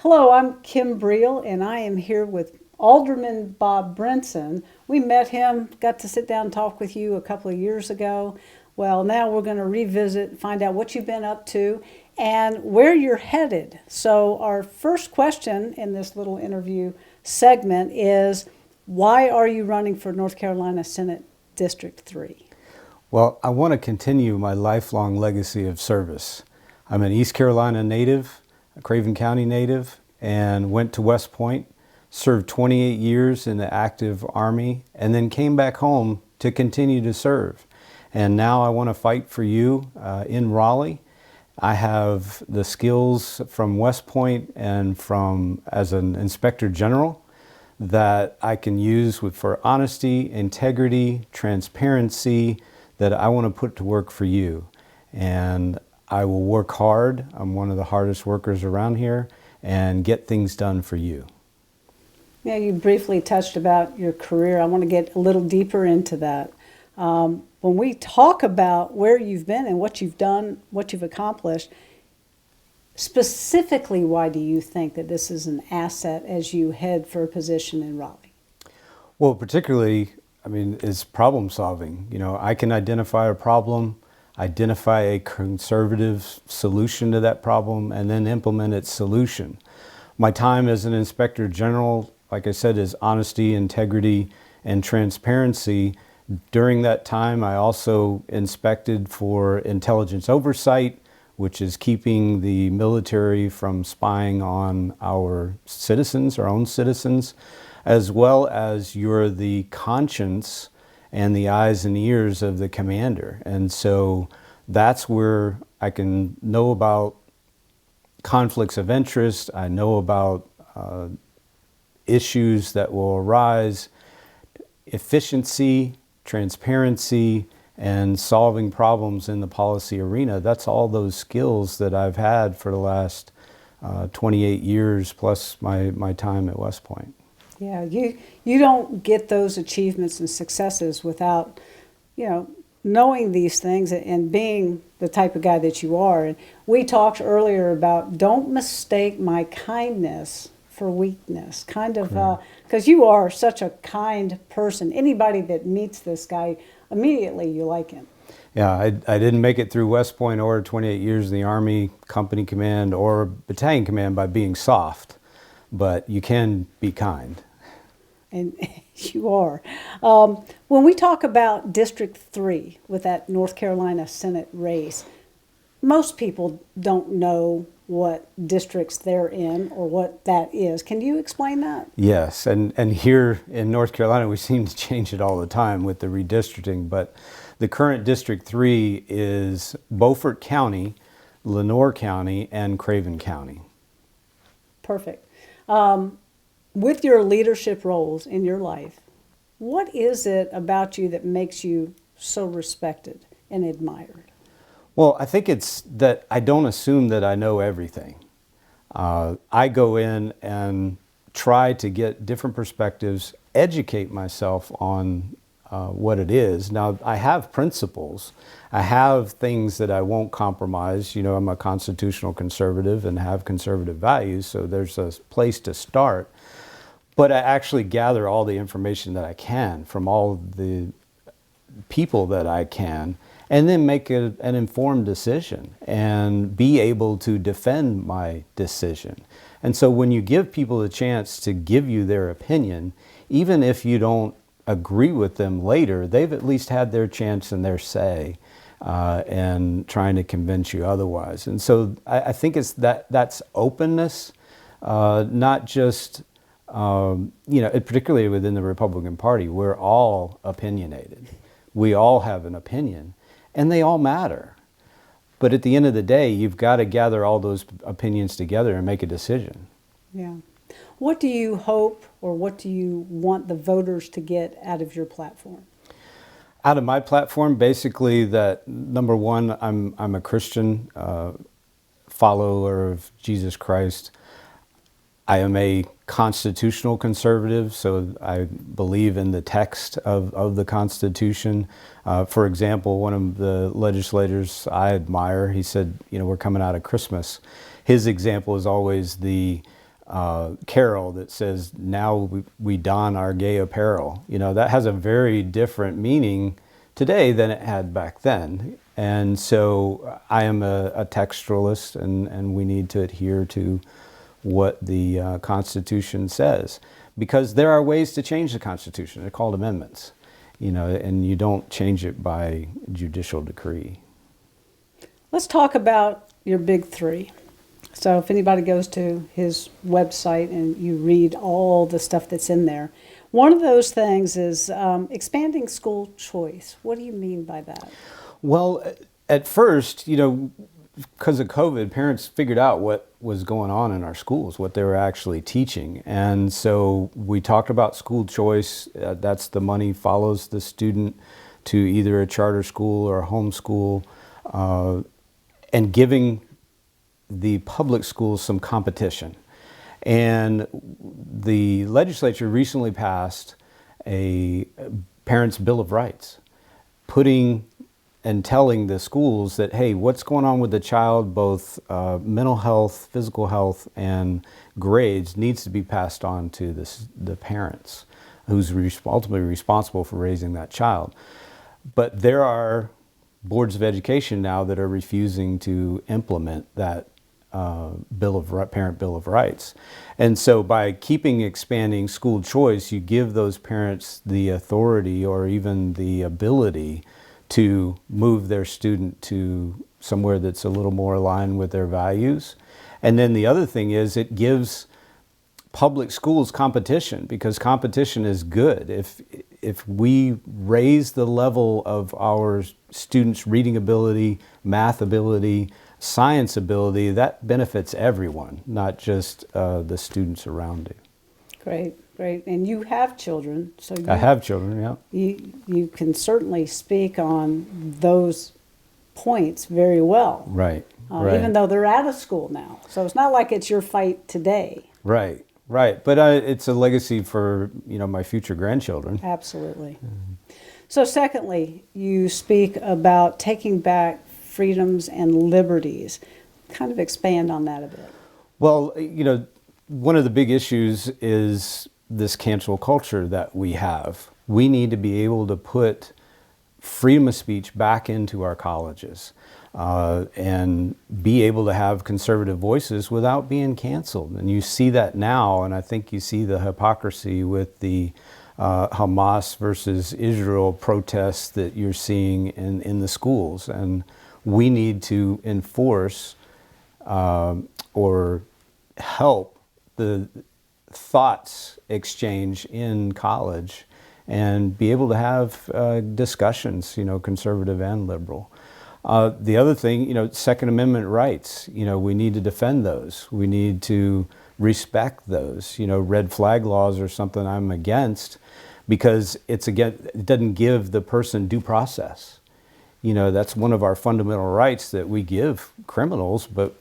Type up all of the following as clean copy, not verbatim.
Hello, I'm Kim Briel, and I am here with Alderman Bob Brinson. We met him, got to sit down and talk with you a couple of years ago. Well, now we're going to revisit, find out what you've been up to and where you're headed. So our first question in this little interview segment is, why are you running for North Carolina Senate District 3? Well, I want to continue my lifelong legacy of service. I'm an East Carolina native, a Craven County native, and went to West Point, served 28 years in the active Army, and then came back home to continue to serve. And now I want to fight for you in Raleigh. I have the skills from West Point and from as an Inspector General that I can use for honesty, integrity, transparency, that I want to put to work for you. And I will work hard. I'm one of the hardest workers around here, and get things done for you. Yeah, you briefly touched about your career. I want to get a little deeper into that. When we talk about where you've been and what you've done, what you've accomplished, specifically, why do you think that this is an asset as you head for a position in Raleigh? Well, particularly, is problem solving. I can identify a problem, identify a conservative solution to that problem, and then implement its solution. My time as an Inspector General, like I said, is honesty, integrity, and transparency. During that time, I also inspected for intelligence oversight, which is keeping the military from spying on our citizens, our own citizens, as well as you're the conscience and the eyes and ears of the commander. And so that's where I can know about conflicts of interest. I know about issues that will arise, efficiency, transparency, and solving problems in the policy arena. That's all those skills that I've had for the last 28 years plus my time at West Point. Yeah, you don't get those achievements and successes without, knowing these things and being the type of guy that you are. And we talked earlier about don't mistake my kindness for weakness, because you are such a kind person. Anybody that meets this guy, immediately you like him. Yeah, I didn't make it through West Point or 28 years in the Army, company command, or battalion command by being soft, but you can be kind. And you are. When we talk about District 3 with that North Carolina Senate race, most people don't know what districts they're in or what that is. Can you explain that? Yes, and here in North Carolina, we seem to change it all the time with the redistricting, but the current District 3 is Beaufort County, Lenoir County, and Craven County. Perfect. With your leadership roles in your life, what is it about you that makes you so respected and admired? Well, I think it's that I don't assume that I know everything. I go in and try to get different perspectives, educate myself on what it is. Now, I have principles. I have things that I won't compromise. I'm a constitutional conservative and have conservative values, so there's a place to start. But I actually gather all the information that I can from all the people that I can, and then make an informed decision and be able to defend my decision. And so when you give people a chance to give you their opinion, even if you don't agree with them later, they've at least had their chance and their say, and trying to convince you otherwise. And so I think it's that's openness, not just, particularly within the Republican Party, we're all opinionated. We all have an opinion, and they all matter. But at the end of the day, you've got to gather all those opinions together and make a decision. Yeah. What do you hope, or what do you want the voters to get out of your platform? Out of my platform, basically that, number one, I'm a Christian follower of Jesus Christ. I am a constitutional conservative, so I believe in the text of the Constitution. For example, one of the legislators I admire, he said, we're coming out of Christmas. His example is always the carol that says, now we don our gay apparel. That has a very different meaning today than it had back then. And so I am a textualist, and we need to adhere to what the Constitution says, because there are ways to change the Constitution. They're called amendments, and you don't change it by judicial decree. Let's talk about your big three. So if anybody goes to his website and you read all the stuff that's in there, one of those things is expanding school choice. What do you mean by that? Well, at first, because of COVID, parents figured out what was going on in our schools, what they were actually teaching. And so we talked about school choice. That's the money follows the student to either a charter school or a homeschool, and giving the public schools some competition. And the legislature recently passed a Parents' Bill of Rights, putting and telling the schools that, hey, what's going on with the child, both mental health, physical health, and grades, needs to be passed on to the parents, who's ultimately responsible for raising that child. But there are boards of education now that are refusing to implement that Parent Bill of Rights. And so by expanding school choice, you give those parents the authority or even the ability to move their student to somewhere that's a little more aligned with their values. And then the other thing is, it gives public schools competition, because competition is good. If we raise the level of our students' reading ability, math ability, science ability, that benefits everyone, not just the students around you. Great. And you have children, so I have children, yeah. You can certainly speak on those points very well. Right. Even though they're out of school now. So it's not like it's your fight today. Right. But it's a legacy for, my future grandchildren. Absolutely. So secondly, you speak about taking back freedoms and liberties. Kind of expand on that a bit. Well, one of the big issues is this cancel culture that we have. We need to be able to put freedom of speech back into our colleges, and be able to have conservative voices without being canceled. And you see that now, and I think you see the hypocrisy with the Hamas versus Israel protests that you're seeing in the schools. And we need to enforce or help the thoughts exchange in college and be able to have discussions, conservative and liberal. The other thing, Second Amendment rights, we need to defend those. We need to respect those. Red flag laws are something I'm against, because it doesn't give the person due process. That's one of our fundamental rights that we give criminals, but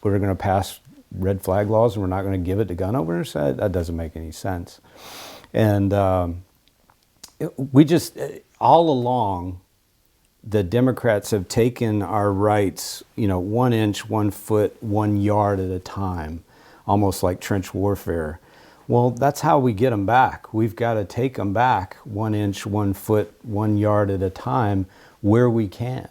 we're going to pass red flag laws and we're not going to give it to gun owners? That doesn't make any sense. And we just, all along, the Democrats have taken our rights, 1 inch, 1 foot, 1 yard at a time, almost like trench warfare. Well, that's how we get them back. We've got to take them back 1 inch, 1 foot, 1 yard at a time where we can,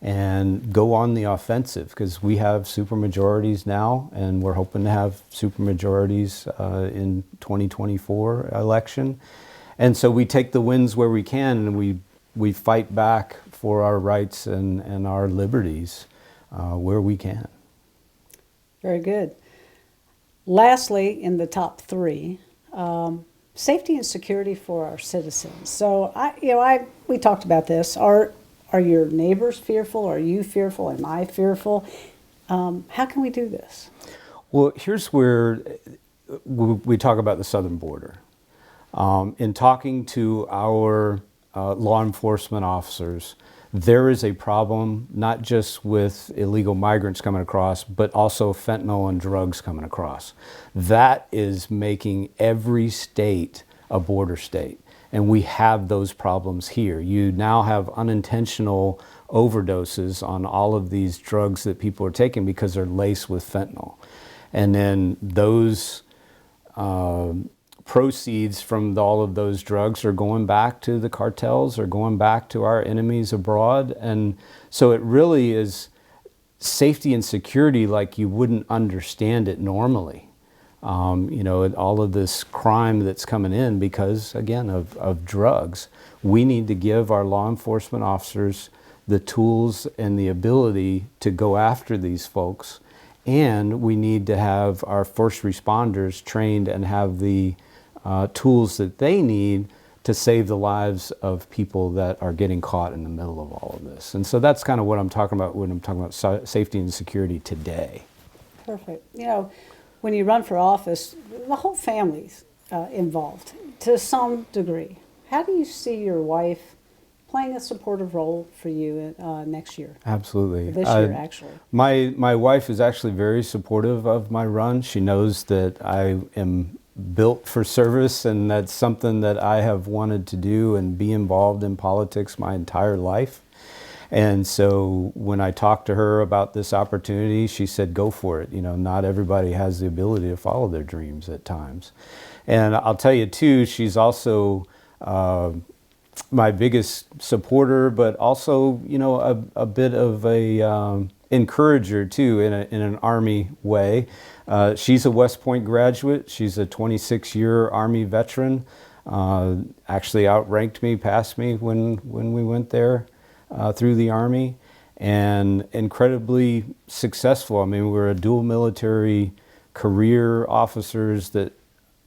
and go on the offensive, because we have supermajorities now, and we're hoping to have supermajorities in 2024 election. And so we take the wins where we can, and we fight back for our rights and our liberties where we can. Very good. Lastly, in the top three, safety and security for our citizens. So we talked about this. Are your neighbors fearful? Are you fearful? Am I fearful? How can we do this? Well, here's where we talk about the southern border. In talking to our law enforcement officers, there is a problem not just with illegal migrants coming across, but also fentanyl and drugs coming across. That is making every state a border state. And we have those problems here. You now have unintentional overdoses on all of these drugs that people are taking because they're laced with fentanyl. And then those proceeds from all of those drugs are going back to the cartels or going back to our enemies abroad. And so it really is safety and security like you wouldn't understand it normally. All of this crime that's coming in because, again, of drugs. We need to give our law enforcement officers the tools and the ability to go after these folks. And we need to have our first responders trained and have the tools that they need to save the lives of people that are getting caught in the middle of all of this. And so that's kind of what I'm talking about when I'm talking about safety and security today. Perfect. When you run for office, the whole family's involved to some degree. How do you see your wife playing a supportive role for you next year? Absolutely. This year, actually. My wife is actually very supportive of my run. She knows that I am built for service, and that's something that I have wanted to do and be involved in politics my entire life. And so when I talked to her about this opportunity, she said, go for it. Not everybody has the ability to follow their dreams at times. And I'll tell you too, she's also my biggest supporter, but also, a bit of a encourager too in an Army way. She's a West Point graduate. She's a 26-year Army veteran. Actually outranked me, passed me when we went there through the Army, and incredibly successful. I mean, we're a dual military career officers that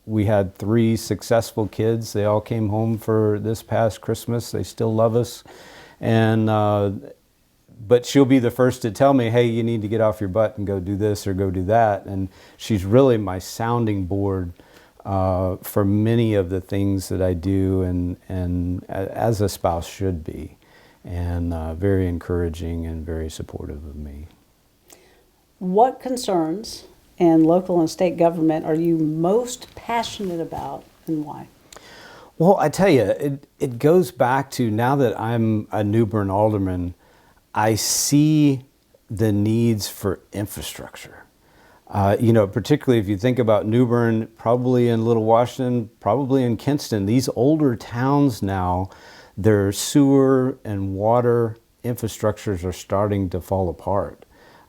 we had 3 successful kids. They all came home for this past Christmas. They still love us. And but she'll be the first to tell me, hey, you need to get off your butt and go do this or go do that. And she's really my sounding board for many of the things that I do, and as a spouse should be. And very encouraging and very supportive of me. What concerns in local and state government are you most passionate about, and why? Well, I tell you, it goes back to, now that I'm a New Bern alderman, I see the needs for infrastructure. Particularly if you think about New Bern, probably in Little Washington, probably in Kinston, these older towns now, their sewer and water infrastructures are starting to fall apart.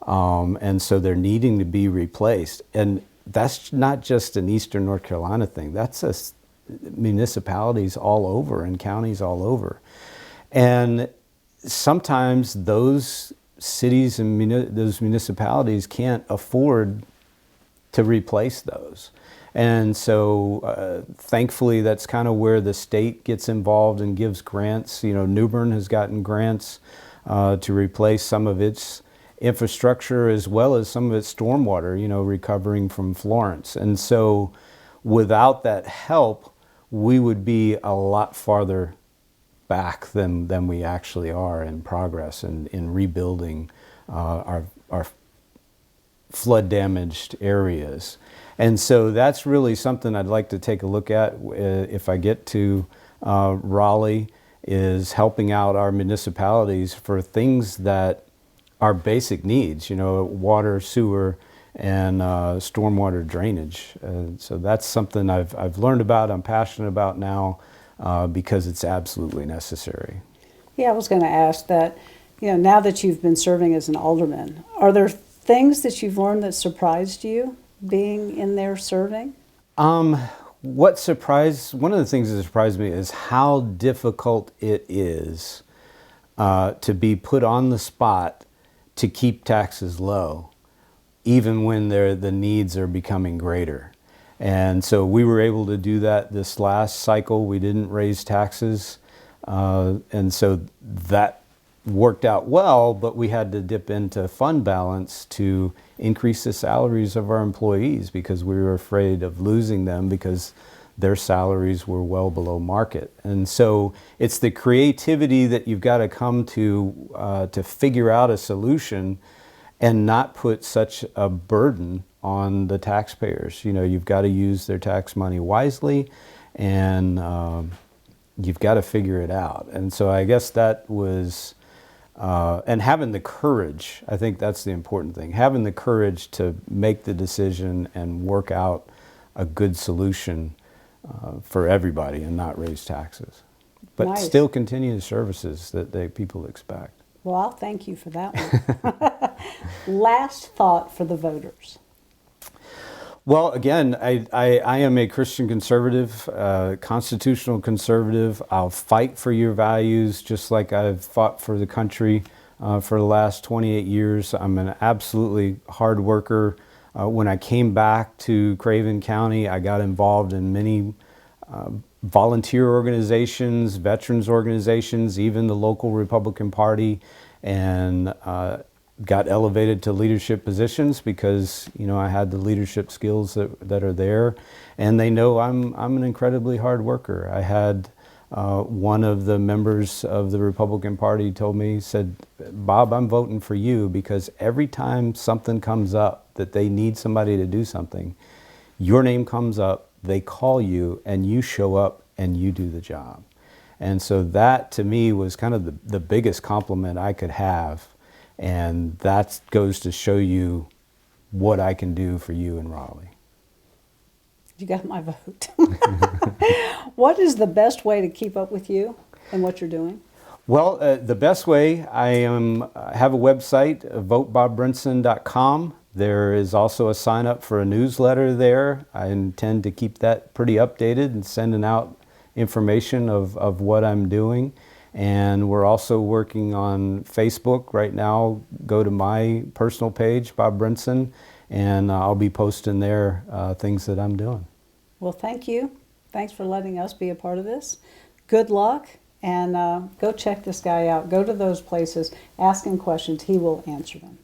And so they're needing to be replaced. And that's not just an Eastern North Carolina thing. That's municipalities all over and counties all over. And sometimes those cities and those municipalities can't afford to replace those. And so thankfully that's kind of where the state gets involved and gives grants. New Bern has gotten grants to replace some of its infrastructure as well as some of its stormwater, recovering from Florence. And so without that help, we would be a lot farther back than we actually are in progress in rebuilding our flood damaged areas. And so that's really something I'd like to take a look at if I get to Raleigh, is helping out our municipalities for things that are basic needs, water, sewer, and stormwater drainage. So that's something I've learned about, I'm passionate about now, because it's absolutely necessary. Yeah, I was going to ask that, now that you've been serving as an alderman, are there things that you've learned that surprised you being in there serving? One of the things that surprised me is how difficult it is to be put on the spot to keep taxes low, even when the needs are becoming greater. And so we were able to do that this last cycle. We didn't raise taxes. And so that worked out well, but we had to dip into fund balance to increase the salaries of our employees because we were afraid of losing them because their salaries were well below market. And so it's the creativity that you've got to come to figure out a solution and not put such a burden on the taxpayers. You've got to use their tax money wisely, and you've got to figure it out. And so I guess that was and having the courage. I think that's the important thing. Having the courage to make the decision and work out a good solution for everybody and not raise taxes. But Nice. still continue the services that people expect. Well, I'll thank you for that one. Last thought for the voters. Well, again, I am a Christian conservative, constitutional conservative. I'll fight for your values just like I've fought for the country for the last 28 years. I'm an absolutely hard worker. When I came back to Craven County, I got involved in many volunteer organizations, veterans organizations, even the local Republican Party, and got elevated to leadership positions because I had the leadership skills that are there, and they know I'm an incredibly hard worker. I had one of the members of the Republican Party told me, said, "Bob, I'm voting for you because every time something comes up that they need somebody to do something, your name comes up, they call you, and you show up and you do the job." And so that to me was kind of the biggest compliment I could have. And that goes to show you what I can do for you in Raleigh. You got my vote. What is the best way to keep up with you and what you're doing? Well, the best way, I have a website, votebobbrinson.com. There is also a sign up for a newsletter there. I intend to keep that pretty updated and sending out information of what I'm doing. And we're also working on Facebook right now. Go to my personal page, Bob Brinson, and I'll be posting there things that I'm doing. Well, thank you. Thanks for letting us be a part of this. Good luck, and go check this guy out. Go to those places, ask him questions. He will answer them.